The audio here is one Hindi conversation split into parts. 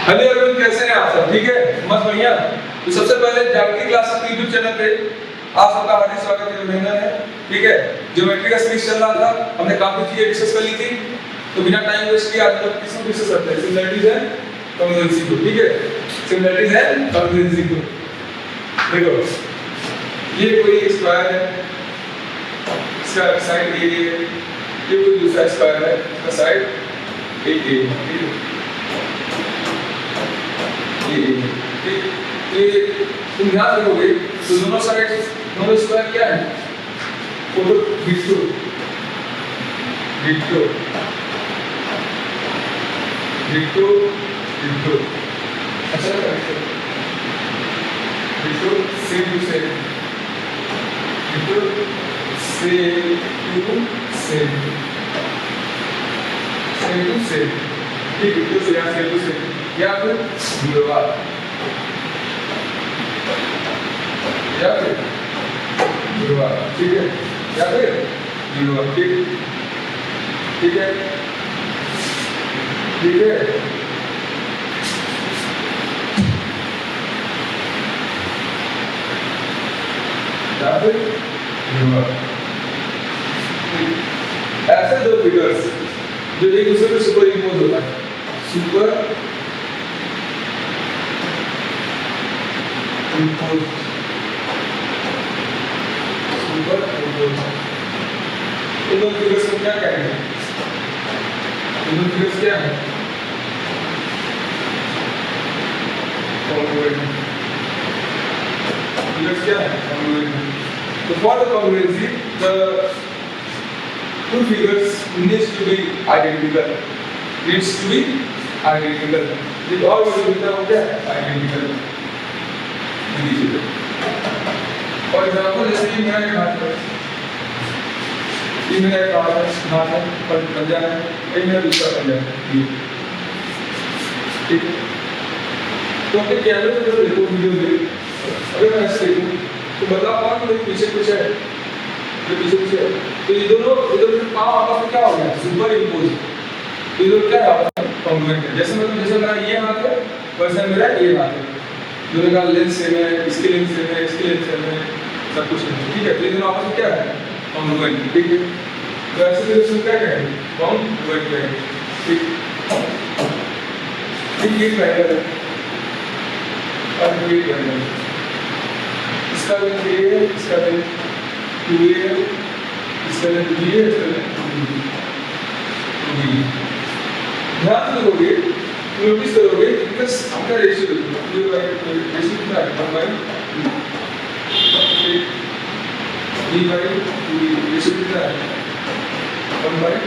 हेलो एवरीवन, कैसे हैं आप सब? ठीक है, मस्त बढ़िया। तो सबसे पहले ज्योमेट्री क्लासेस के यूट्यूब चैनल पे आप सबका हार्दिक स्वागत है, अभिनंदन है। ठीक है, ज्योमेट्री का सीरीज चल रहा था, हमने काफी चीजें डिस्कस कर ली थी, तो बिना टाइम वेस्ट किए आज हम लोग किसको डिस्कस करते हैं? सिमिलरिटीज है कॉन्ग्रुएंसी को। ठीक है, सिमिलरिटीज है कॉन्ग्रुएंसी को। देखो, ये कोई स्क्वायर है, इसका साइड ए है, ये कोई दूसरा स्क्वायर है, इसका साइड ए है। ये तुम ध्यान रखोगे तो दोनों साइड दोनों स्क्वायर क्या है? फोटो डिक्टो डिक्टो डिक्टो डिक्टो अच्छा डिक्टो same to same डिक्टो same to same same to same. ठीक है, डिक्टो से यहाँ सेम टू सेम या फिर विरोधाभास या फिर विरोधाभास। ठीक है, या फिर विरोधाभास। ठीक है, ठीक है। या फिर विरोधाभास। ऐसे दो फिगर्स जो एक दूसरे पे सुपर इम्पोज होता है, सुपर इम्पोज सुपर इम्पोज। इन दोनों फिगर्स को क्या कहेंगे? इन दोनों फिगर्स क्या है? कॉन्ग्रुएंट फिगर्स क्या है? कॉन्ग्रुएंट। तो for the congruency the two figures needs to be identical, needs to be identical। ये और वाली मिलता हो क्या? identical। फॉर एग्जाम्पल जैसे ये मेरा एक हाथ है, ये मेरा एक हाथ है, पंजा है, ये मेरा दूसरा पंजा है। ठीक है, तो अपने कैमरे से जब देखो वीडियो में, अगर मैं ऐसे देखूं तो बदलाव कौन मेरे पीछे कुछ है, पीछे कुछ है, तो ये दोनों पाँव आपस में क्या हो गया? Super impose. तो ये दोनों क्या है? कॉन्ग्रुएंट है। जैसे मतलब जैसे मेरा ये हाथ है वैसे मेरा ये हाथ है, दोनों का लेंथ सेम है, इसकी लेंथ सेम है, इसकी लेंथ सेम है, सब कुछ है। ठीक है, तो ये दोनों आपस में क्या है? कॉन्ग्रुएंट। ठीक है, तो ऐसे फिर क्या कहेंगे? कॉन्ग्रुएंट कहेंगे। ठीक, ये ट्रायंगल है और ये ट्रायंगल है, इसका लेंथ a है, इसका लेंथ 2a है, इसका लेंथ b है, इसका लेंथ 2b। ध्यान से देखोगे, नोटिस करोगे बिकॉज़ आपका रेशियो कितना है? 1/2। b/2 रेशियो कितना है? 1/2।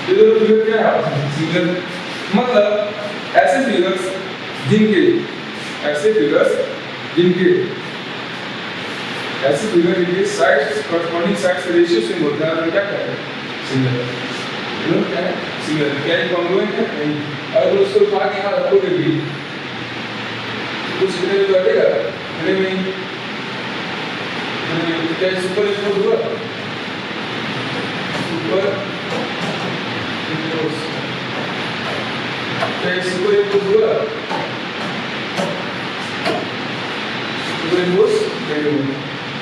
ये दोनों फिगर क्या है? सिंगल। मतलब ऐसे फिगर्स जिनके साइड्स कॉरस्पॉन्डिंग साइड्स का रेशियो सेम होता है, तो क्या कहते हैं? सिंगल। क्या है? सिंगल। क्या ये कॉन्ग्रुएंट है? नहीं। अगर उसको उठा के यहाँ रखोगे भी कुछ कितने में बैठेगा? नहीं। क्या सुपर इम्पोज हुआ? Super impose. क्या सुपर इम्पोज हुआ? सुपर इम्पोज नहीं हुआ।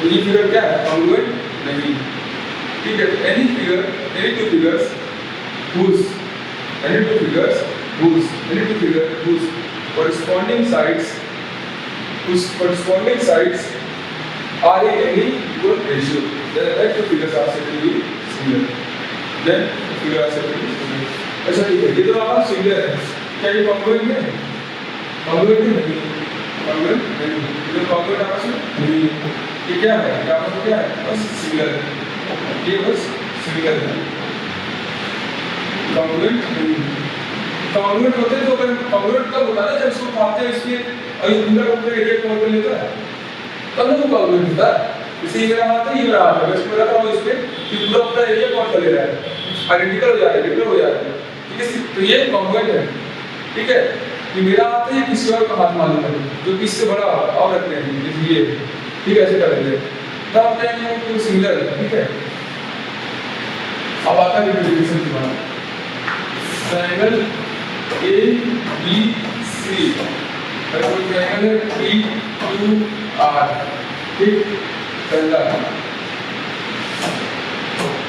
तो ये फिगर क्या है? कॉन्ग्रुएंट नहीं। ठीक है, any two figures whose corresponding sides are in any equal ratio, then that two figures are said to be similar। Then the figure are said to be similar। अच्छा ठीक है, ये तो आपका सिमिलर है, क्या ये कॉन्ग्रुएंट है? कॉन्ग्रुएंट नहीं, कॉन्ग्रुएंट नहीं, ये कॉन्ग्रुएंट आपस में नहीं। ये क्या है? क्या मतलब क्या है? बस सिमिलर है, ये बस सिमिलर है। कॉन्ग्रुएंट नहीं। कॉन्ग्रुएंट होते तो अगर कॉन्ग्रुएंट कब होता है? जब इसको काटते हैं इसके और ये पूरा एरिया कवर कर लेता है, तब ना वो कॉन्ग्रुएंट होता है। जैसे ये मेरा हाथ है, ये मेरा हाथ है, बस मैं रखा हूँ इस पे कि पूरा एरिया कवर कर ले रहा है, आइडेंटिकल हो जाता है, डिफरेंट हो जाता है। ठीक है, तो ये कॉन्ग्रुएंट है। ठीक है, ये मेरा हाथ है, ये किसी और का हाथ मालूम है जो कि इससे बड़ा और रखते हैं, ये ठीक है, ऐसे कर लेते हैं, तब अपने को सिमिलर है। ठीक है, अब आता है रिप्रेजेंटेशन की बात। ट्रायंगल ए बी सी, और कोई ट्रायंगल है पी क्यू आर, ठीक, पहला।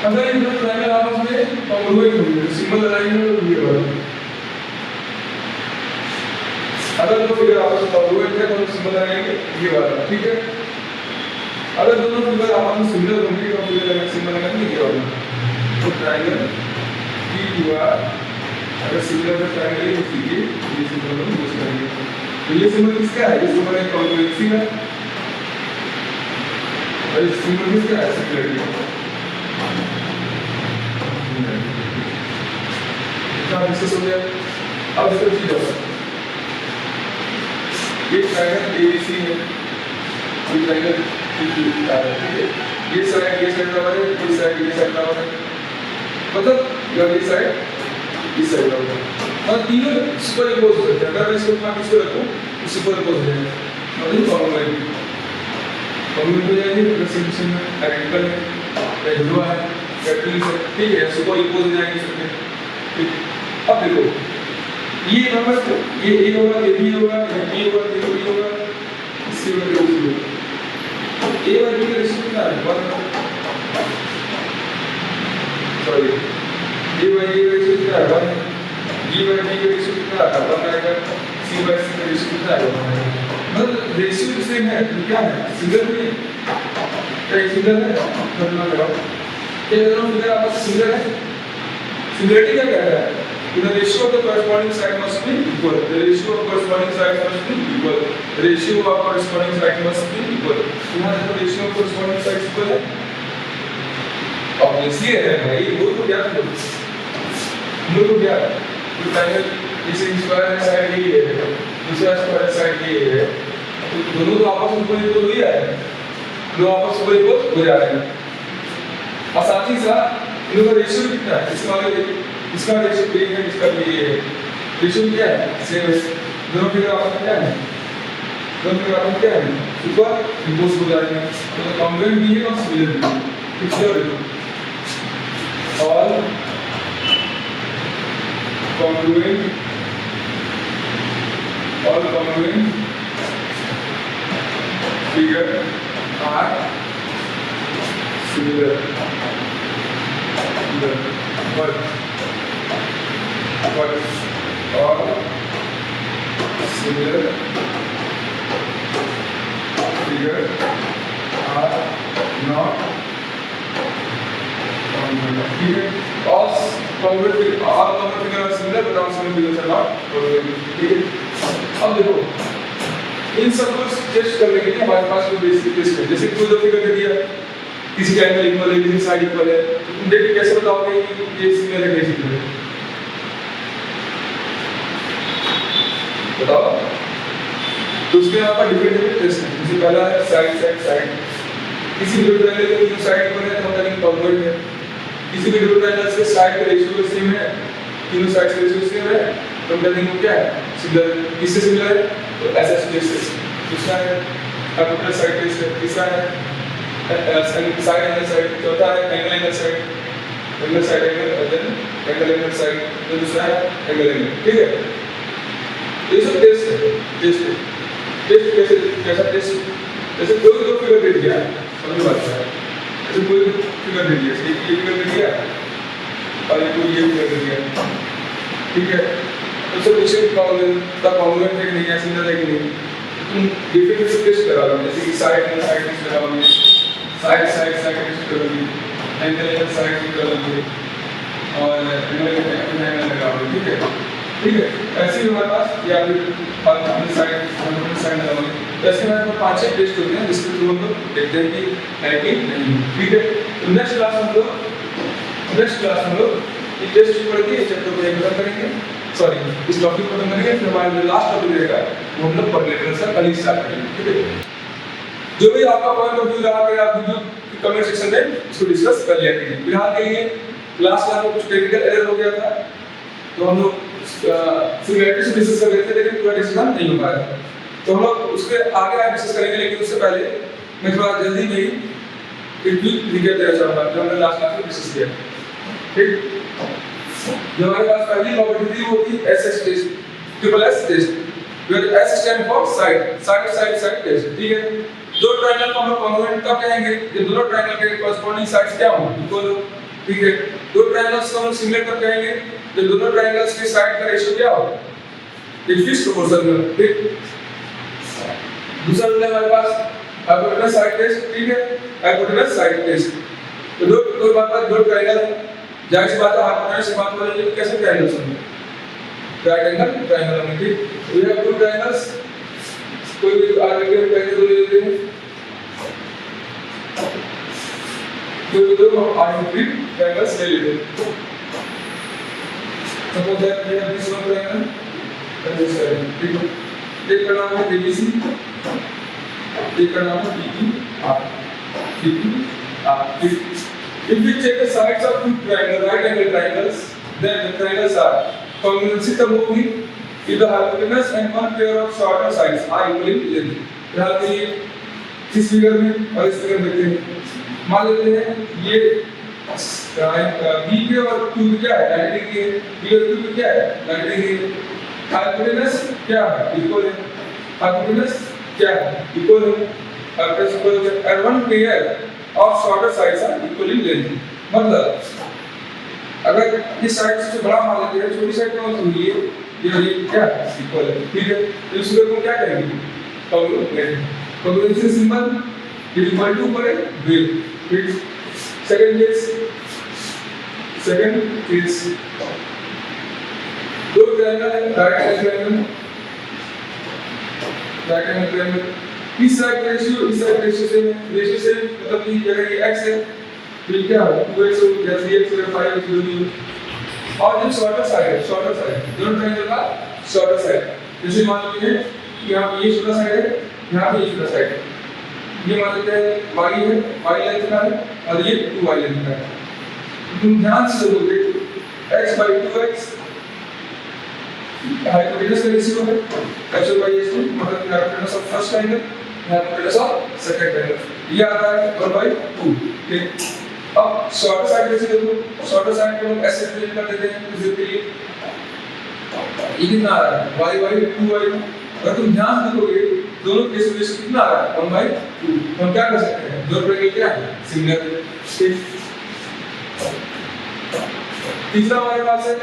अगर इन दोनों ट्रायंगल आपस में कॉन्ग्रुएंट होंगे, सिंबल लगाएंगे तो ये वाला। अगर दो फिगर आपस में कॉन्ग्रुएंट है तो सिंबल लगाएंगे ये वाला, ठीक है। अगर दोनों फिगर आपस में सिमिलर होंगे तो फिगर लगाएंगे सिंबल लगाएंगे ये वाला। तो ट्रायंगल पी क्यू आर अगर सिमिलर है ट्रायंगल है तो ये सिंबल हम यूज करेंगे। तो ये सिंबल किसका है? ये सिंबल है कॉन्ग्रुएंसी का, और ये सिंबल किसका है? सिमिलरिटी का। इतना डिस्कस हो गया। अब इसको चीज होगा, ये ट्रायंगल एबीसी है, ये ट्रायंगल पीक्यूआर है, ठीक है। ये साइड बराबर है, ये साइड बराबर है, मतलब ये साइड बराबर है, और तीनों सुपर इम्पोज हो जाते हैं। अगर मैं इसको मान किसको रखूं तो सुपर इम्पोज हो जाएगा, मतलब कॉन्ग्रुएंट हो जाएगी। प्रेसिपिटेशन में आइडेंटिकल है या जुड़वा है या ट्रीज है, ठीक है, सुपर इम्पोज हो जाएंगे सबके, ठीक। अब देखो ये नंबर को ये ए होगा, ये बी होगा, ये बी होगा, ये बी होगा, इससे होगा ये होगा। ए और बी का रेशियो कितना है? 1, सॉरी, ए बाय ए का रेशियो कितना है? 1, बी बाय बी का रेशियो कितना है? 1 आएगा, सी बाय सी का रेशियो कितना आएगा? मतलब रेशियो सेम है, तो क्या है? सिंगल नहीं, क्या सिंगल है? मतलब लगाओ, क्या दोनों फिगर आपस में सिंगल है? सिमिलरिटी क्या कहता है? The ratio of the corresponding side must be equal. The ratio of corresponding side must be equal. The ratio of corresponding side must be equal. यहाँ देखो ratio of corresponding sides equal है। Obviously है भाई, वो तो क्या है? वो तो क्या है? तो ट्रायंगल जैसे स्क्वायर है साइड ये है, दूसरा स्क्वायर साइड ये है, तो दोनों तो आपस में इक्वल हो ही रहा है, दोनों आपस में इक्वल हो जा रहे हैं। और साथ ही साथ इनका रेशियो कितना है? इसका रेशियो ये है, इसका भी ये है, रेशियो क्या है? सेम है। दोनों फिगर आपस में क्या है? दोनों फिगर आपस में क्या है? सुपर इम्पोज हो जाएंगे, तो कॉन्ग्रुएंट भी है और सिमिलर भी है। पिक्चर देखो, all congruent figure are similar, but all similar figures are not congruent. ठीक है, all congruent figures are similar, but all similar figures are not congruent. ठीक है, अब देखो इन सबको टेस्ट करने के लिए हमारे पास कोई बेसिक टेस्ट है। जैसे कोई दो फिगर दे दिया, किसी का एंगल इक्वल है, किसी साइड इक्वल है, तुम देखिए कैसे बताओगे कि ये सिमिलर है, सिमिलर है? बताओ। तो उसके आपका डिफरेंट टेस्ट है। जैसे पहला है साइड, किसी भी ट्रायंगल के तीनों साइड इक्वल है तो मतलब कि कॉन्ग्रुएंट है। किसी भी ट्रायंगल के साइड का रेशियो सेम है, तीनों साइड का रेशियो सेम है, तो मतलब कि क्या है? सिमिलर। किससे सिमिलर है? तो ऐसा टेस्ट है। दूसरा है एपिपोलर साइड टेस्ट है। तीसरा है साइड एंगल साइड, चौथा है एंगल साइड, एंगल साइड, तो दूसरा है एंगल, ठीक है। ये सब टेस्ट है। टेस्ट कैसा टेस्ट? जैसे कोई दो फिगर दे दिया, समझ बात है, जैसे कोई फिगर दे दिया, एक ये फिगर दे दिया और एक ये फिगर दे दिया, ठीक है। तो सब रेशियो कॉन्ग्रुएंट है कि नहीं, सिमिलर है कि नहीं, तुम डिफरेंट से टेस्ट करा लो। जैसे कि साइड टेस्ट कराओगे, साइड टेस्ट करोगे, एंगल साइड टेस्ट करोगे और एंगल लगाओगे, ठीक है। ऐसे ही हमारे पास या फिर साइड लगाओगे। तो ऐसे हमारे पास 5-6 टेस्ट होते हैं जिसके थ्रू हम लोग देखते हैं कि है कि नहीं, ठीक है। तो नेक्स्ट क्लास हम लोग ये टेस्ट पढ़ के इस चैप्टर को खत्म करेंगे, सॉरी इस टॉपिक को खत्म करेंगे। फिर हमारा जो लास्ट टॉपिक रहेगा वो हम लोग परलेटरल से कल ही स्टार्ट करेंगे, ठीक है। जो भी आपका पॉइंट ऑफ व्यू रहा है आप वीडियो कमेंट सेक्शन में इसको डिस्कस कर लेते हैं। फिलहाल के लिए क्लास में कुछ टेक्निकल एरर हो गया था, तो हम लोग सिमिलरिटी से डिस्कस कर रहे थे लेकिन पूरा डिस्कशन नहीं हो पाया, तो हम लोग उसके आगे डिस्कस करेंगे। लेकिन उससे पहले मैं थोड़ा जल्दी में ही एक क्विक रिकैप देना चाहूँगा जो हमने लास्ट क्लास में डिस्कस किया, ठीक। जो हमारे पास पहली प्रॉपर्टी थी वो थी SS test, triple S test, where S stand for side, side side side test, ठीक है। दो ट्रायंगल को हम लोग कॉन्ग्रुएंट कब कहेंगे, जब दोनों ट्रायंगल के कॉरस्पॉन्डिंग साइड्स क्या हों, इक्वल हो, ठीक है। दो ट्रायंगल्स को हम लोग सिमिलर कब कहेंगे, जब दोनों ट्रायंगल्स के साइड का रेशियो क्या हो, एक फिक्स्ड प्रोपोर्शन में, ठीक। दूसरा रूल है हमारे पास हाइपोटेनस साइड टेस्ट, ठीक है, हाइपोटेनस साइड टेस्ट। तो दो कोई बात पर दो ट्रायंगल है, जाहिर सी बात है हाइपोटेनस से बात करेंगे तो कैसे ट्रायंगल्स होंगे, राइट एंगल ट्रायंगल होंगे, ठीक। तो ये टू ट्रायंगल्स, कोई भी आर्बिट्रेरी ट्रायंगल ले लेते हैं, कोई भी दो आर्बिट्रेरी ट्रायंगल्स ले लेते हैं। Suppose that we have this one triangle and this triangle, ठीक है। एक का नाम है ABC, एक का नाम है PQR, PQR। If we check the sides of two triangles, right angle triangles, then the triangles are congruency तब होगी if the hypotenuse and one pair of shorter sides are equally length। फिलहाल के लिए इस फिगर में और इस फिगर में देखते हैं, मान लेते हैं ये B के और Q के क्या है, 90 डिग्री है, B और Q के क्या है, 90 डिग्री है। हाइपोटेनस क्या है, इक्वल है, हाइपोटेनस क्या है, इक्वल है, हाइपोटेनस इक्वल है, and one pair of shorter sides are equally length। मतलब अगर इस साइड से बड़ा मान लेते हैं, छोटी साइड का मतलब ये क्या है, इक्वल है, ठीक है। तो इस फिगर को क्या कहेंगे, congruent. Congruency symbol is equal to पर वेव, ठीक। सेकंड केस दो ट्रायंगल है, right angle triangle, right angle triangle, इस साइड का रेशियो इस साइड रेशियो से मतलब कि अगर ये x है तो ये क्या है 2x हो या 3x हो या 5x जो भी हो। और जो शॉर्टर साइड दोनों ट्रायंगल का शॉर्टर साइड, जैसे मान लीजिए कि यहाँ पे ये छोटा साइड है, यहाँ पे ये छोटा साइड है, ये मान लेते हैं y है, y लेंथ का है और ये 2y लेंथ का है। तुम ध्यान से देखोगे x by 2x हाइपोटेनस का रेशियो है, x by s मतलब hypotenuse of first triangle, hypotenuse of second triangle, ये आता है 1/2, ठीक। अब शॉर्टर साइड कैसे देखो, शॉर्टर साइड को हम ऐसे रिप्रेजेंट कर देते हैं, इसके लिए ये कितना आ रहा है y/2y। अगर तुम ध्यान से देखोगे दोनों केस में कितना आ रहा है 1/2। हम क्या कर सकते हैं, दो ट्रायंगल क्या है, सिमिलर, ठीक। तीसरा हमारे पास है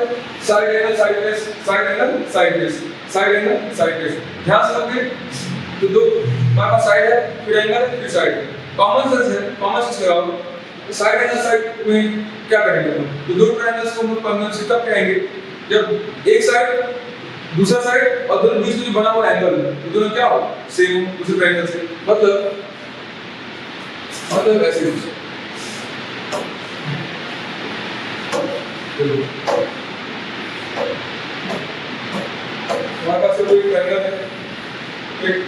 side angle side test, side angle side test, side angle side test. ध्यान से देखोगे तो दो हमारे पास साइड है, फिर एंगल, फिर साइड, कॉमन सेंस है, कॉमन सेंस लगाओ। तो साइड एंगल साइड में क्या करेंगे हम, तो दो ट्रायंगल्स को हम कॉन्ग्रुएंसी तब कहेंगे जब एक साइड दूसरा साइड और दोनों बीच में जो बना हुआ एंगल तो दोनों क्या हो, सेम उसी ट्रायंगल से, मतलब ऐसे हमारे पास कोई ट्रायंगल है, एक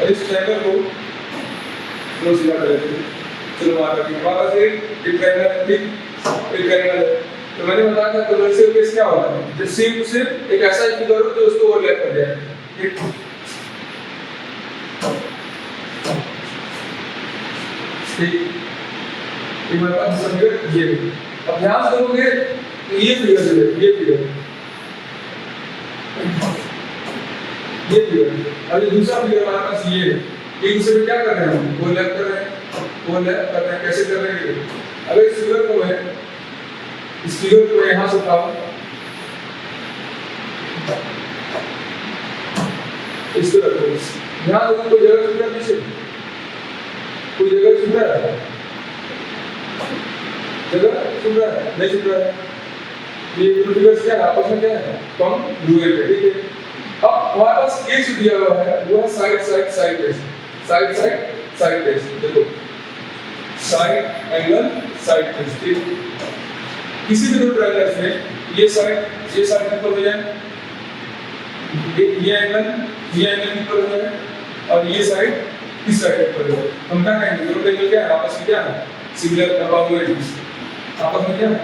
इस ट्रायंगल को दो सीधा कर लेते हैं। चलो मान लीजिए हमारे पास एक ट्रायंगल है, ठीक, एक ट्रायंगल है। तो मैंने बताया था कन्वर्सिव केस क्या होता है, जब सिर्फ एक ऐसा फिगर हो जो उसको ओवरलैप कर जाए, ठीक। एक बार आप समझिए ये अभ्यास करोगे तो ये फिगर और ये दूसरा फिगर हमारे पास ये है, एक दूसरे पे क्या कर रहे हैं, ओवरलैप कर रहे हैं, कैसे कर रहे हैं। अगर इस फिगर को यहाँ से उठाओ, इस तरह रखो, ध्यान दो कोई जगह छूट रहा है, पीछे कोई जगह छूट रहा है, नहीं छूट रहा है। ये दो फिगर्स क्या है, आपस में क्या है, कॉन्ग्रुएंट है, ठीक है। अब हमारे पास केस दिया हुआ है वो है साइड टेस्ट, देखो साइड एंगल साइड टेस्ट, ठीक। किसी भी दो ट्रायंगल्स में ये साइड इक्वल हो जाए, ये एंगल इक्वल हो जाए और ये साइड इस साइड इक्वल हो जाए। हम क्या कहेंगे, दोनों ट्रायंगल क्या है, आपस में क्या है, सिमिलर, कॉन्ग्रुएंट, आपस में क्या है,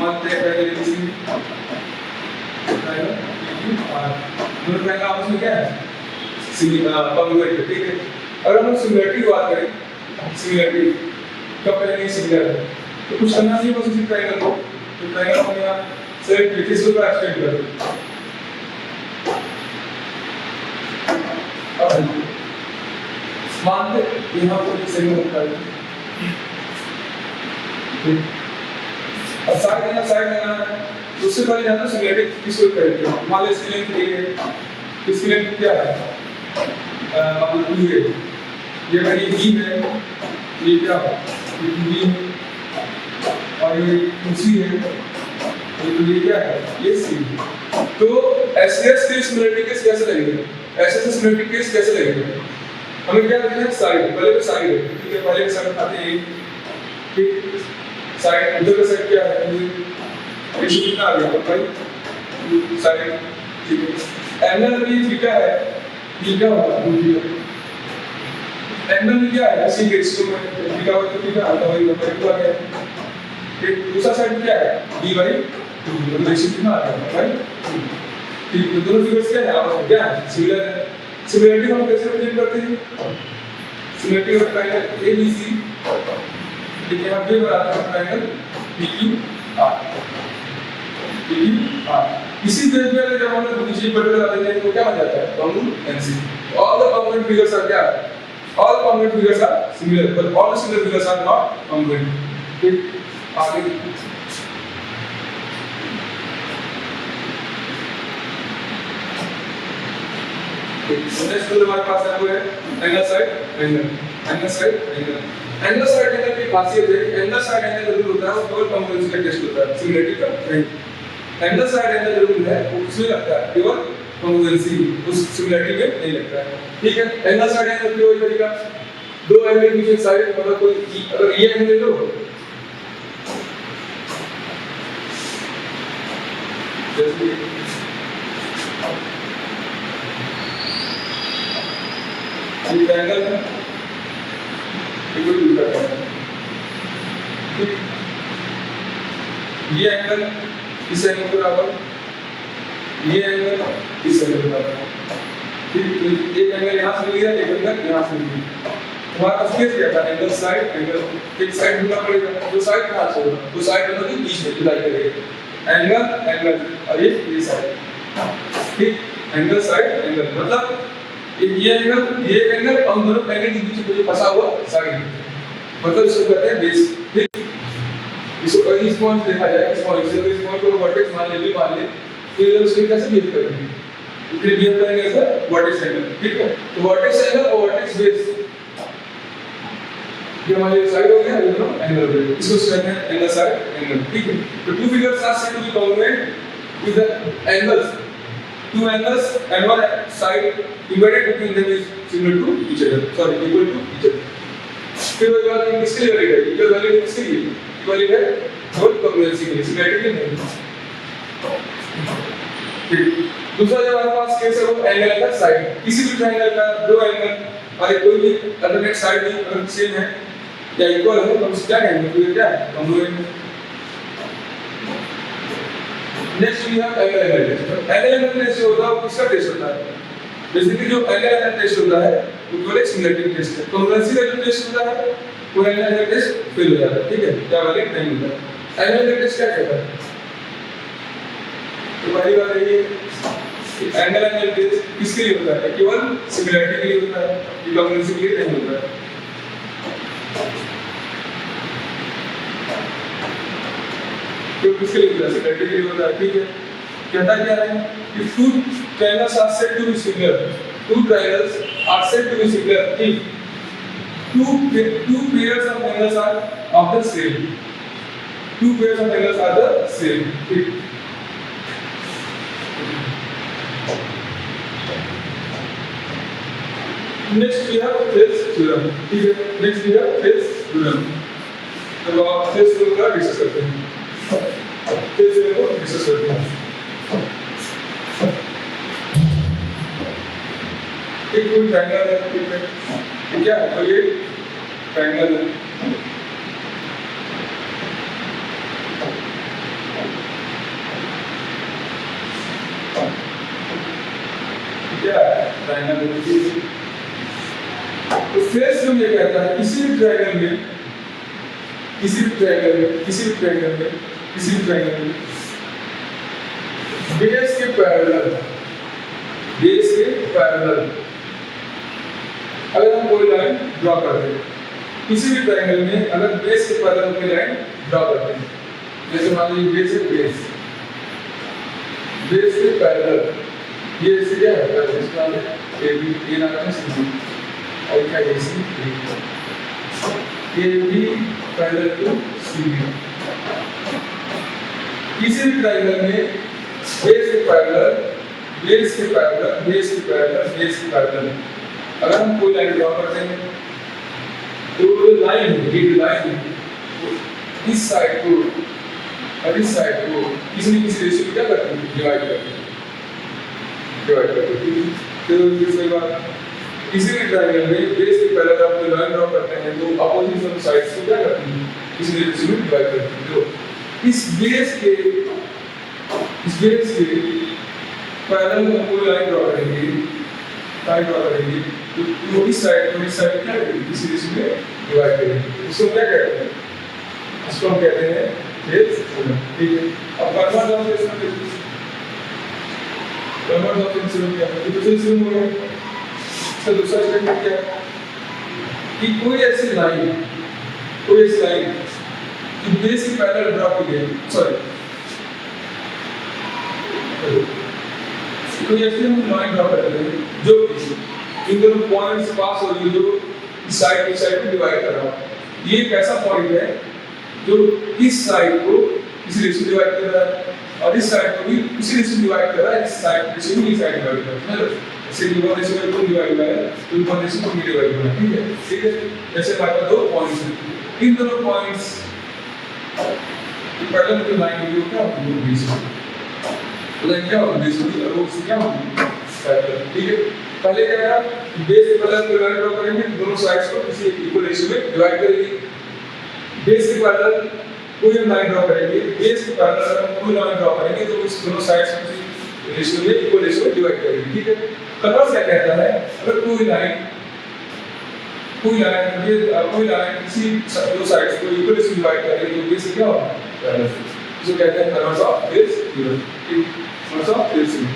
मानते हैं पहले किसी दोनों ट्रायंगल आपस में क्या है, कॉन्ग्रुएंट, ठीक है। अगर हम सिमिलरिटी की बात करें, सिमिलरिटी कब करेंगे सिमिलर है तो कुछ करना नहीं, बस उसी ट्रायंगल को, तो ट्रायंगल हम यहाँ सेलेक्ट करके इसको एक्सटेंड कर दें। मान ले यहाँ पर एक सेगमेंट होता है, अब साइड देना है तो उससे पहले जाना सिमिलरिटी किसको करेंगे। मान ले इसकी लेंथ ये है, इसकी लेंथ क्या है, मतलब 2 है, ये अगर ये b है, ये क्या है, ये 2b है, और ये 2c है, ये क्या है, ये c। तो एसएस के सिमिलरिटी केस कैसे लगेगा, एसएस सिमिलरिटी केस कैसे लगेगा, हमें क्या देखना है, साइड, पहले तो साइड है, ठीक है, पहले का साइड उठाते हैं, ठीक, साइड उधर का साइड क्या है, ये कितना आ गया भाई, साइड, ठीक है, एंगल भी थीटा है, थीटा होगा, एंगल भी क्या है, इसी के इसको में थीटा होगा तो थीटा आता है, वही आ गया, ठीक, दूसरा साइड क्या है, d by 2, मतलब इसी कितना आ गया भाई, ठीक, तो दोनों फिगर्स क्या है, आपस में क्या है, सिमिलर है। सिमिलरिटी हम कैसे रिप्रेजेंट करते हैं, सिमिलरिटी ऑफ ट्रायंगल ABC, ठीक है, हम ये बनाते हैं ट्रायंगल PQR, PQR। इसी बेस पे जब हम लोग दूसरी पर्टिकुलर लगा देते हैं तो क्या बन जाता है, congruency. All the congruent figures are क्या, all congruent figures are similar, but all the similar figures are not congruent, ठीक, आगे नेक्स्ट जो हमारे पास है वो है angle side angle, angle side angle. Angle side angle की खासियत है कि एंगल साइड एंगल जरूर होता है, वो केवल कॉन्ग्रुएंसी का टेस्ट होता है, सिमिलरिटी का नहीं। एंगल साइड एंगल जरूर है, उसमें लगता है, केवल कॉन्ग्रुएंसी उस सिमिलरिटी में नहीं लगता है, ठीक है। एंगल साइड एंगल की वही तरीका, दो एंगल के बीच एक साइड, मतलब कोई अगर ये एंगल ले लो, जैसे ये एंगल है, इक्वल टू है, ठीक, ये एंगल इस एंगल के बराबर, ये एंगल इस एंगल के बराबर, ठीक, एक एंगल यहाँ से मिल गया, एक एंगल यहाँ से मिल गया, हमारा पास केस क्या था, एंगल साइड एंगल, एक साइड ढूंढना पड़ेगा, जो साइड कहाँ से होगा, वो साइड दोनों के बीच में जुदाई करेगा, एंगल एंगल और ये साइड, ठीक, एंगल साइड एंगल मतलब ये एंगल हम दोनों एंगल के बीच में फंसा हुआ साइड, मतलब इसको कहते हैं बेस, ठीक। इसको कहीं स्मॉल देखा जाए, स्मॉल से स्मॉल को वर्टेक्स मान ले, फिर उसको कैसे बिहेव करेंगे, फिर बिहेव करेंगे ऐसा वर्टेक्स एंगल, ठीक है। तो वर्टेक्स एंगल और वर्टेक्स बेस ये हमारे साइड हो गया, ये दोनों एंगल हो गए, इसको कहते हैं एंगल साइड एंगल, ठीक है। तो two figures are said to be congruent with the angles, two angles and one side divided between them is similar to each other, sorry, equal to each other। फिर वो बात किसके लिए वैलिड है, इक्वल वैलिड किसके लिए वैलिड है, बोथ कॉन्ग्रुएंसी के लिए, सिमिलरिटी के लिए नहीं, ठीक। दूसरा जो हमारे पास केस है वो एंगल का साइड, किसी भी ट्रायंगल का दो एंगल और कोई भी अल्टरनेट साइड नहीं अगर सेम है या इक्वल है तो उसका क्या कहेंगे, तो ये क्या है, congruent. Next we have angle angle test. Angle angle test जो होता है वो किसका टेस्ट होता है, बेसिकली जो एंगल एंगल टेस्ट होता है वो केवल एक सिमिलरिटी टेस्ट है, कॉन्ग्रुएंसी का जो टेस्ट होता है वो एंगल एंगल टेस्ट फेल हो जाता है, ठीक है, क्या वैलिड नहीं होता है। एंगल एंगल टेस्ट क्या कहता है, तो पहली बात ये एंगल एंगल टेस्ट किसके लिए होता है, केवल सिमिलरिटी के लिए होता है, ये कॉन्ग्रुएंसी के लिए नहीं होता है। तो किसके लिए होता है, सिमिलरिटी के लिए होता है, ठीक है। कहता क्या है कि two triangles are said to be similar, two triangles are said to be similar if two pairs of angles are of the same, two pairs of angles are the same, ठीक। Next we have Thales theorem, ठीक है, next we have Thales theorem। तो आप Thales theorem का डिस्कस करते हैं, Thales theorem को डिस्कस करते हैं। एक कोई ट्रायंगल है, ठीक है, क्या है, तो ये ट्रायंगल है, क्या है, ट्रायंगल है, सिस्टम ये कहता है किसी भी ट्रायंगल में बेस के पैरेलल अगर हम कोई लाइन ड्रॉ करते हैं, किसी भी ट्रायंगल में अगर बेस के पैरेलल कोई लाइन ड्रॉ करते हैं, जैसे मान लीजिए बेस के पैरेलल, ये ऐसे क्या है, इसका ए बी ए नाम है सी और क्या है C A B parallel to C B. किसी भी ट्रायंगल में बेस के पैरेलल अगर हम कोई लाइन ड्रॉ करते हैं तो लाइन इस साइड को और इस साइड को किसी न किसी रेशियो में क्या करते हैं, डिवाइड करते हैं। तो दूसरी बात, किसी भी ट्रायंगल में बेस के पैरेलल आप कोई लाइन ड्रॉ करते हैं तो अपोजिट साइड्स को क्या करते हैं, किसी न रेशियो में डिवाइड करते हैं। तो इस बेस के पैरेलल में कोई लाइन ड्रॉ करेंगे तो इस साइड क्या करेंगे, किसी रेशियो में डिवाइड करेंगे। इसको क्या कहते हैं, इसको हम कहते हैं बेस। ठीक है, अब कन्वर्ज ऑफ इसमें क्या है, तो दूसरा स्टेप हो गया। इसका दूसरा स्टेप क्या है कि कोई ऐसी लाइन जो बेस के पैरेलल ड्रॉ की गई, कोई ऐसी लाइन ड्रॉ करते हैं जो इन दोनों पॉइंट्स पास हो रही है, जो इस साइड को डिवाइड कर रहा है। ये एक ऐसा पॉइंट है जो इस साइड को इस रेशियो डिवाइड कर रहा है और इस साइड को भी इसी रेशियो डिवाइड कर रहा है, इस साइड रेशियो में इस साइड डिवाइड कर रहा है। ऐसे डिवाइड रेशियो में डिवाइड हुआ है तो इन रेशियो को डिवाइड करना है। ठीक है, जैसे हमारे पास दो पॉइंट्स हैं, इन दोनों पॉइंट्स पैरेलल की लाइन की क्या होगी, बेस लाइन क्या होगी, बेस की और उससे क्या होगी पैरेलल। ठीक है, पहले क्या था, बेस के पैरेलल को लाइन ड्रॉ करेंगे, दोनों साइड्स को किसी इक्वल रेशियो में डिवाइड करेंगे। बेस के पैरेलल कोई हम लाइन ड्रॉ करेंगे, बेस के पैरेलल कोई लाइन ड्रॉ करेंगे तो उस दोनों साइड्स को किसी रेशियो में इक्वल रेशियो में डिवाइड करेंगे। ठीक है, कन्वर्स क्या कहता है, अगर कोई लाइन किसी दो साइड्स को इक्वल रेशियो में डिवाइड करेगी तो बेस क्या होगा, पैरेलल। इसको कहते हैं कन्वर्स ऑफ बेस थ्योरम। ठीक, converse of Bayes theorem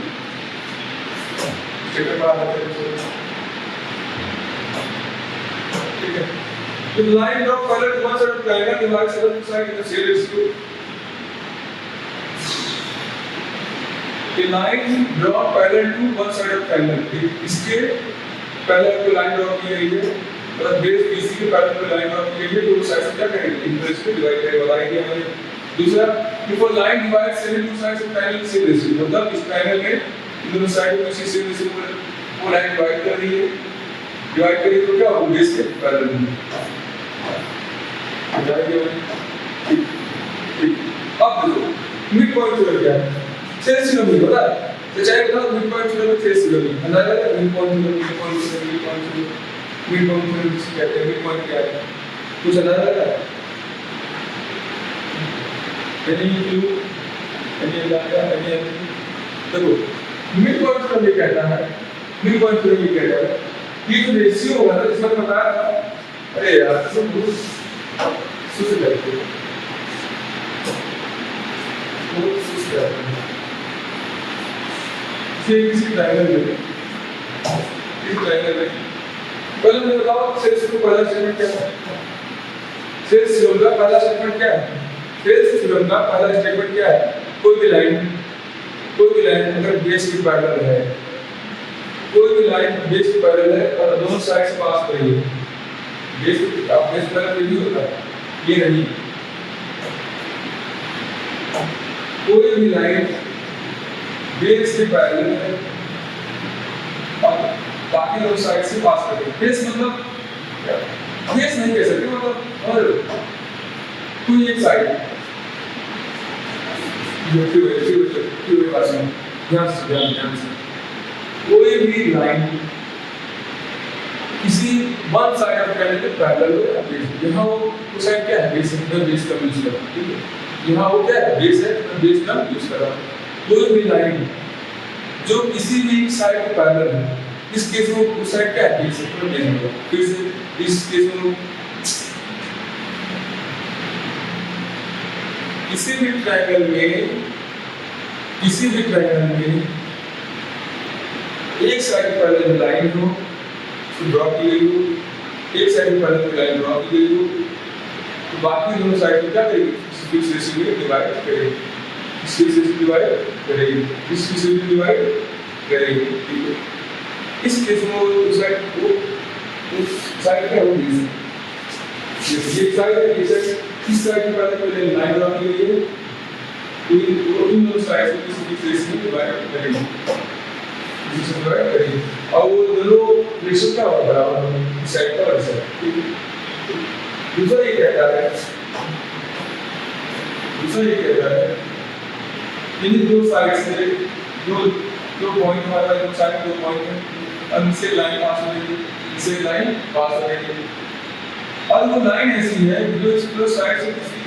chapter पढ़ा है। ठीक है, the line draw parallel to one side of triangle divides the other side in the same ratio. A line draw parallel to one side of triangle, इसके पैरेलल को लाइन ड्रॉ की गई है, मतलब बेस BC के पैरेलल को लाइन ड्रॉ की गई है, तो साइड से क्या करेंगे, इनवर्स को डिवाइड करेंगे, बताएंगे हमें। दूसरा, if a line divides 72 sides of triangle same ratio, मतलब इस ट्रायंगल में इन दोनों साइड को इसी सेम रेशियो में वो लाइन डिवाइड कर रही है, तो क्या होगा, बेस के पैरेलल में अब देखो मिड पॉइंट थ्योरम क्या है, सेल्स थ्योरम पता है, तो चाहे बताओ मिड पॉइंट थ्योरम में सेल्स थ्योरम अंदाजा है, मिड पॉइंट थ्योरम किसे कहते हैं, मिड पॉइंट क्या है, कुछ अंदाजा है, एनी अंदाजा देखो मिड पॉइंट थ्योरम ये कहता है, ये जो रेशियो होगा ना, इसमें बताया था, अरे यार सुस्त करते हैं, किसी ट्रायंगल में पहले मुझे बताओ सेल्स का पहला स्टेटमेंट क्या है, सेल्स थ्योरम का पहला स्टेटमेंट क्या है, कोई भी लाइन अगर बेस के पैरेलल है, और दोनों साइड से पास कर रही है, बेस पैरेलल नहीं होता ये नहीं, कोई भी लाइन बेस के पैरेलल है और बाकी दोनों साइड से पास कर रही है। बेस मतलब बेस नहीं कह सकते, मतलब और कोई एक साइड ध्यान से कोई भी लाइन किसी वन साइड ऑफ ट्रायंगल के पैरेलल है, यहाँ वो साइड क्या है, बेस है, बेस का यूज कर रहा हूँ। ठीक है, यहाँ वो क्या है, बेस है, बेस का यूज कर रहा हूँ। कोई भी लाइन जो किसी भी साइड के पैरेलल है, इस केस में उस साइड क्या है, बीच में नहीं होगा। फिर से इस केस में किसी भी ट्रायंगल में एक साइड पैरेलल लाइन हो तो ड्रॉ की गई हो, एक साइड पैरेलल लाइन ड्रॉ की गई हो, तो बाकी दोनों साइड को क्या करेगी, फिक्स रेशियो में डिवाइड करेगी, इस फिक्स रेशियो डिवाइड करेगी, इस फिक्स रेशियो डिवाइड करेगी। ठीक है, इस केस में उस साइड क्या होगी, ये साइड है, ये साइड, इस साइड की पहले लाइन ड्रॉ की गई है, इन दोनों साइड को किसी फिक्स रेशियो में डिवाइड करेगी, इसे डिवाइड करेगी, और वो दोनों रेशियो क्या होगा, बराबर इस साइड का और इस साइड। दूसरा ये कहता है इन दो साइड से दो पॉइंट हमारा दो साइड दो पॉइंट है, अब इनसे लाइन पास हो रही है, इसे लाइन पास हो रही है, और वो लाइन ऐसी है जो इस प्लस साइड से किसी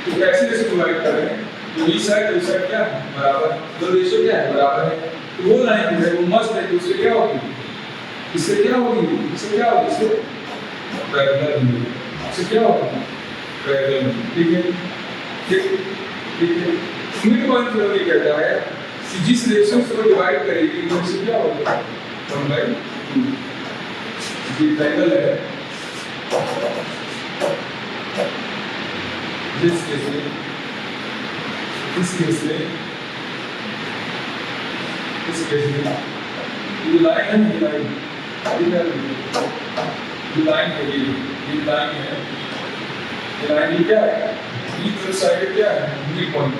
तो कैसे रेशियो डिवाइड कर रहे हैं, तो ये साइड उस साइड क्या है बराबर, दो रेशियो क्या है बराबर है, तो वो लाइन जो है वो मस्त है, तो उससे क्या होगी, इससे क्या होगी, इससे क्या होगी, इससे पैरेलल होगी, इससे क्या होगी पैरेलल। ठीक है, ठीक है, मिड पॉइंट थ्योरम ये कहता है कि जिस रेशियो को डिवाइड करेगी उससे क्या होगा 1/2। ये ट्रायंगल है, जिस केस में ये लाइन है, ये लाइन है, ये लाइन क्या है, ये तो साइड क्या है, मिड पॉइंट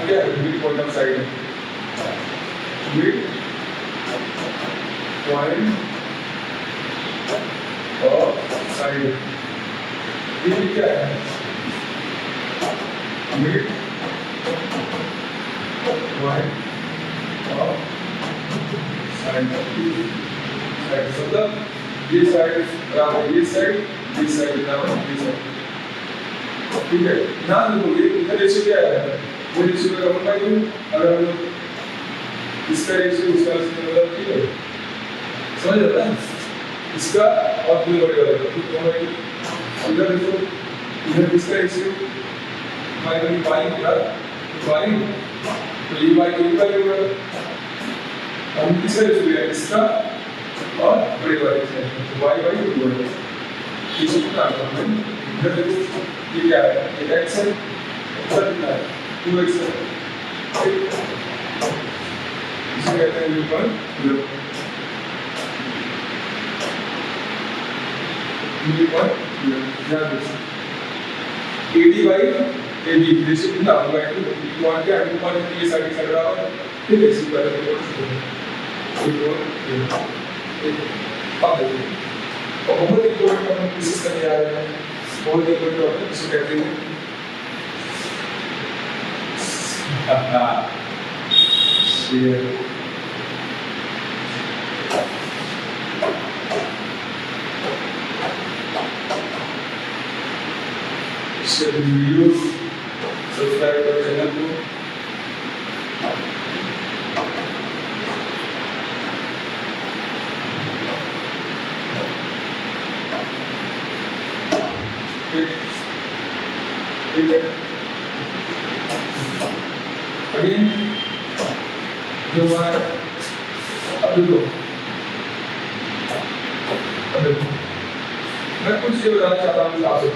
क्या है, मिड पॉइंट ऑफ साइड है, मिड पॉइंट और साइड, ये क्या है, मिड पॉइंट और साइड, मतलब ये साइड बराबर ये साइड बराबर ये साइड। ठीक है, ध्यान रखो ये रेशियो क्या है, वो रेशियो का 1/2, अगर हम लोग इसका रेशियो उसका मतलब ठीक है, समझ आता है, इसका और पूरे बड़े वाले का तो इधर देखो, इधर इसका रेशियो माइनस y होगा, तो ये y होगा, हम किसका रेशियो है, इसका और बड़े वाले से y होगा, इसे क्या करना है, इधर देखो ये क्या है, ये x है, इधर कितना है 2x है, इसे कहते हैं यूनिफॉर्म ध्यान दो, AD by AB रेशियो कितना होगा, पॉइंट क्या है, पॉइंट ये साइड बराबर, ठीक है, इसी तरह और बहुत इंपॉर्टेंट हम डिस्कस करने जा रहे हैं, बहुत इंपॉर्टेंट टॉपिक इसको कहते हैं शेयर। शेयर वीडियो, सब्सक्राइब करो चैनल को, ठीक है, अगेन जो है अब देखो मैं कुछ ये बताना चाहता हूँ आपको,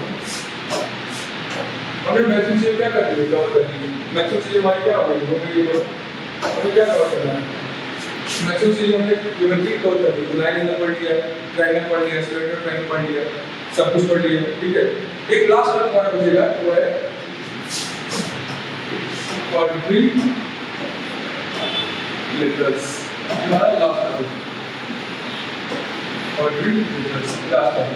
अगर मैक्सिमम से क्या करते हैं, कवर करते हैं, मैक्सिमम से हमारी क्या होगी, हमें क्या कवर करना है, मैक्सिमम से हमने ज्योमेट्री कवर कर दी, लाइन एंगल पढ़ लिया, ट्रायंगल पढ़ लिया, स्क्वायर ट्रायंगल पढ़ लिया, सब कुछ पढ़ लिया। ठीक है, एक लास्ट वर्ड हमारा बचेगा वो है क्वाड्रिलेटरल्स, हमारा last word quadrilaterals, last word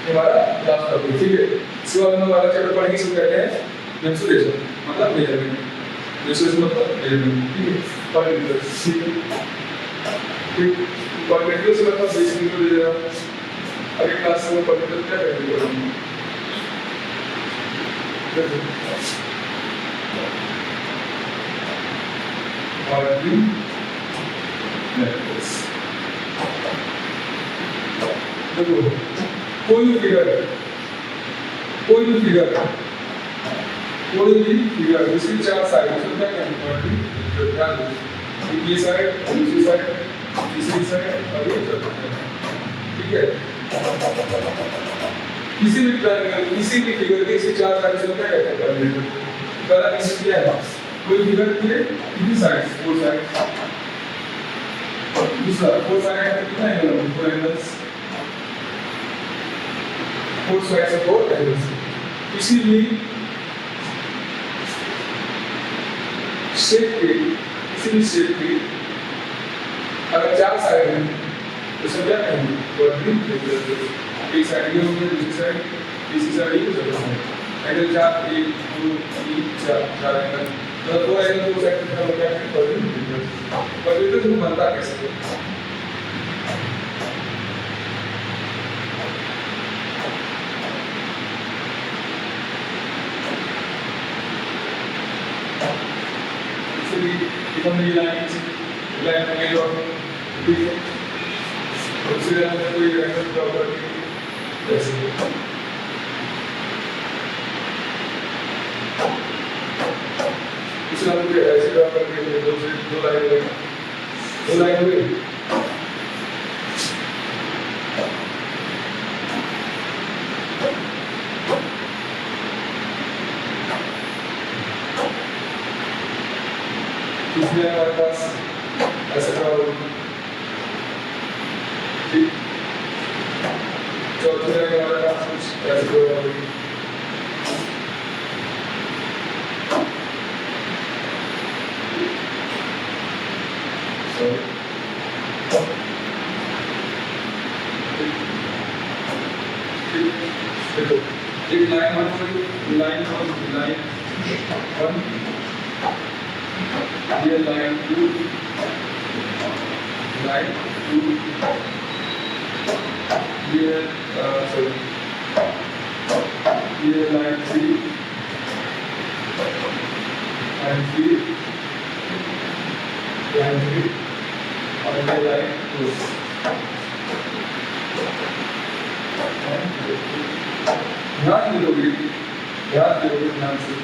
हमारा लास्ट वर्ड। ठीक है, इसके बाद हम हमारा चैप्टर पढ़ने शुरू करते हैं, मेंसुरेशन मतलब मेजरमेंट, मेंसुरेशन मतलब मेजरमेंट। ठीक है, क्वाड्रिलेटरल्स, ठीक है, ठीक, क्वाड्रिलेटरल्स मतलब बेसिक को दे देगा, अगली क्लास में क्वाड्रिलेटरल क्या करेंगे, और भी लेटर्स। देखो कोई भी फिगर इसकी चार साइड होता है क्या ध्यान दो ये साइड दूसरी साइड तीसरी साइड और ये चौथी साइड ठीक है किसी भी ट्रायंगल किसी भी फिगर के इसकी चार साइड से होता है क्या पहला केस क्या है कोई फिगर के कितनी साइड फोर साइड दूसरा फोर साइड कितना angle four angles four side से फोर एंगल्स किसी भी शेप की अगर चार साइड है तो सब क्या कहेंगे क्वाड्रेंट एक साइड ये हो गया दूसरी साइड तीसरी साइड ये हो जाता है एंगल चार एक दो तीन चार एंगल मतलब दो एंगल दो साइड का मतलब क्या है क्वाड्रेंट तो बनता कैसे हमने ये लाइन में ड्रॉ ठीक है दूसरी लाइन में कोई एंगल ड्रॉ करके ऐसे दूसरी लाइन में ऐसे ड्रॉ करके दो लाइन हो गई इसलिए हमारे पास ऐसा ड्रॉ होगा ठीक चौथी लाइन हमारे पास कुछ ऐसे ड्रॉ होगी देखो एक लाइन वन ये लाइन टू ये सॉरी ये लाइन थ्री और ये लाइन टू ध्यान दोगे ध्यान से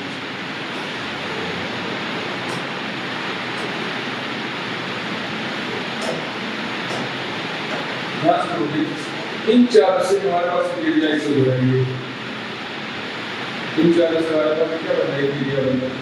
इन चार से हमारे पास एरिया से हो रही है इन चार से हमारे पास क्या बना है एरिया बन रहा है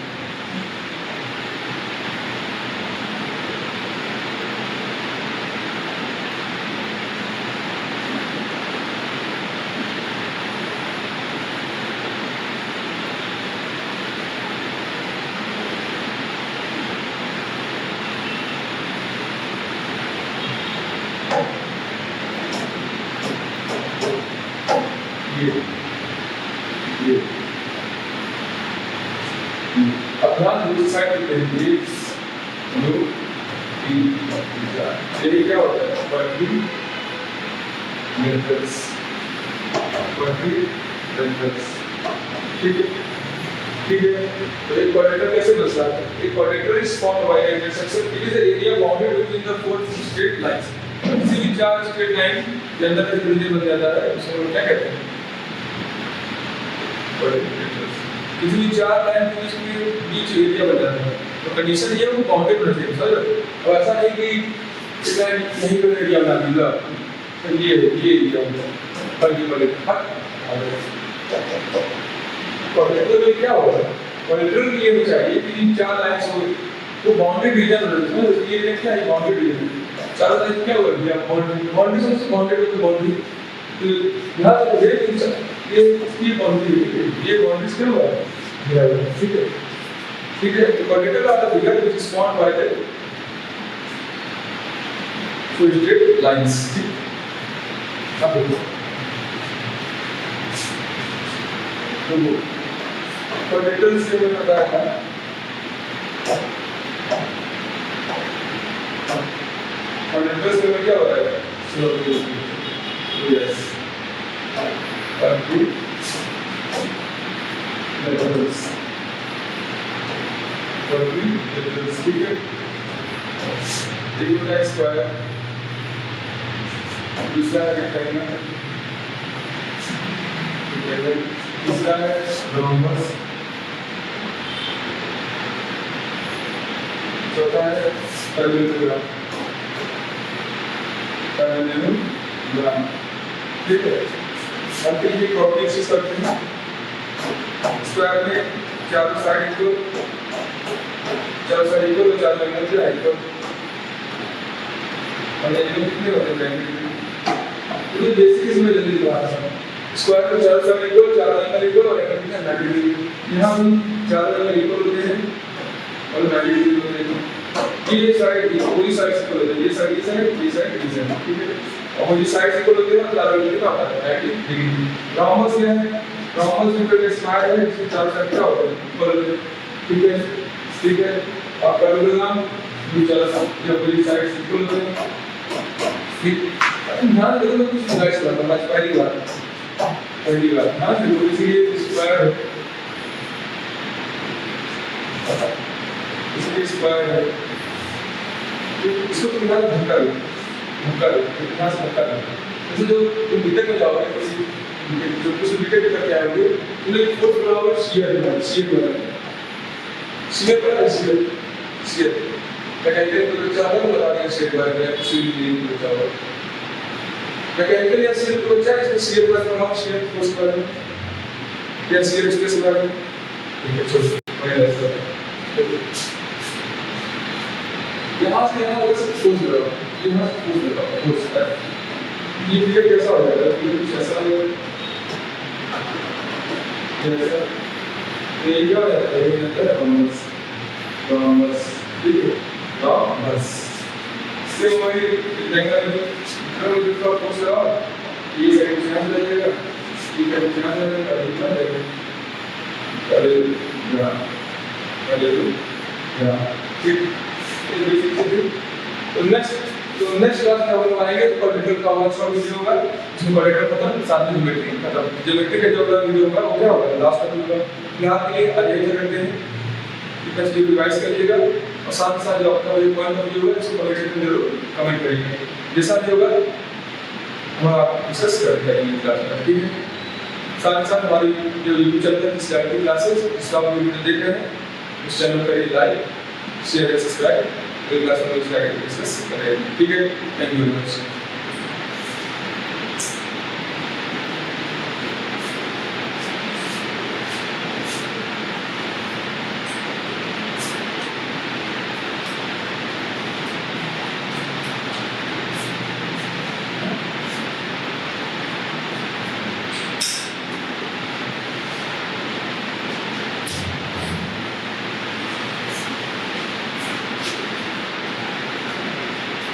ध्यान दूसरी साइड पे लीव्स नो ये क्या होता है क्वाड्री लेंथस ठीक है तो एक क्वाड्रेटर कैसे बनता है एक क्वाड्रेटर is formed by N intersection it is the area bounded between the four straight lines किसी भी चार स्ट्रेट लाइन के अंदर एक बिंदु बन जाता है उसको क्या कहते हैं किसी भी चार लाइन के बीच एरिया बन जाता है तो कंडीशन ये है वो बाउंडेड रहते हैं सर अब ऐसा नहीं कि लाइन नहीं कर एरिया बना दिया तो ये एरिया होता है पर ये बोले क्वाड्रेटर में क्या होगा क्वाड्रेटर में ये हो चाहिए कि इन चार लाइंस हो तो बाउंडेड रीजन रहता है ये एरिया क्या है बाउंडेड रीजन चारों लाइन क्या होगा भैया बाउंड्री से बाउंडेड हो तो बाउंड्री तो यहां तो ये इसकी बाउंड्री ये बाउंड्रीज क्या हुआ ठीक है तो क्वाड्रेटर का figure which is formed by the four straight lines अब देखो तो क्वाड्रेटर से मैं बताया था क्वाड्रेटर से मैं क्या बताया चलो यस लेटर्स ठीक है एक होता है स्क्वायर, दूसरा है रेक्टेंगल, तीसरा है रोम्बस, चौथा है पैरेललोग्राम। ठीक है, अब ये प्रॉपर्टीज यूज करते हैं। स्क्वायर में चारों साइड इक्वल और चारों एंगल से इक्वल, और एंगल कितने होते हैं? तो बेसिक इसमें जल्दी बात है। स्क्वायर में चारों साइड इक्वल, चारों एंगल इक्वल और एंगल कितने 90 डिग्री। यहाँ भी चारों एंगल इक्वल होते हैं और 90 डिग्री होते हैं। ये साइड पूरी साइड इक्वल होती है, ये साइड ठीक है, और ये साइड इक्वल होती है और चारों एंगल कितना होता है 90 डिग्री। रोम्बस क्या है? रोम्बस में कोई स्क्वायर है जिसके चारों साइड क्या होता है इक्वल होते हैं, ठीक है। और पैरेललोग्राम भी चारों साइड या पूरी साइड इक्वल होते हैं, ठीक। ध्यान देखो, मैं कुछ गाइस बताऊंगा पहली बार हाँ देखो, इसलिए स्क्वायर है, इसको तुम यहाँ धक्का दो, यहाँ से धक्का दो। जैसे जो तुम बीटेक में जाओगे, जो कुछ बीटेक में करके आएंगे, उन्हें फोर्थ फ्लोर शियर मैकेनिकल को बच्चा है, बता दें शियर बारे में, सिविल इंजीनियरिंग को बच्चा होगा मैकेनिकल या सिविल को बच्चा, इसमें शियर बारे में, शियर फोर्स बारे में या शियर स्ट्रेस बारे में, ठीक है। चलो यहाँ से यहाँ अगर फोर्स लगाओ, यहाँ से फोर्स लगाओ, फोर्स है, ये फिगर कैसा हो जाएगा? ये कुछ ऐसा हो जैसा तो ये क्या हो जाता है? ये होता है रोम्बस, ठीक है, रोम्बस से वही रेक्टेंगल में जिसका फोर्स लगाओ, ये साइड से यहाँ जाएगा, ये साइड से यहाँ जाएगा, ये क्या जाएगा? ठीक। तो नेक्स्ट क्लास में हम आएंगे क्वाड्रेटिक का वन शॉट वीडियो होगा, इसमें क्वाड्रेटिक खत्म, साथ में ज्योमेट्री खत्म। ज्योमेट्री का जो अगला वीडियो होगा वो क्या होगा? लास्ट तक होगा। यहाँ के लिए अरेंज करते हैं, कितना चीज रिवाइज करिएगा, और साथ ही साथ जो आपका जो पॉइंट ऑफ व्यू है उसको कमेंट सेक्शन में जरूर कमेंट करिएगा। जैसा भी होगा हम डिस्कस करेंगे क्लास में, ठीक है। साथ ही साथ हमारी जो यूट्यूब चैनल है स्टैटिक क्लासेस, इसका आप वीडियो देख रहे हैं, उस चैनल को लाइक शेयर सब्सक्राइब, अगली क्लास में डिस्कस करेंगे, ठीक है। Thank you very much.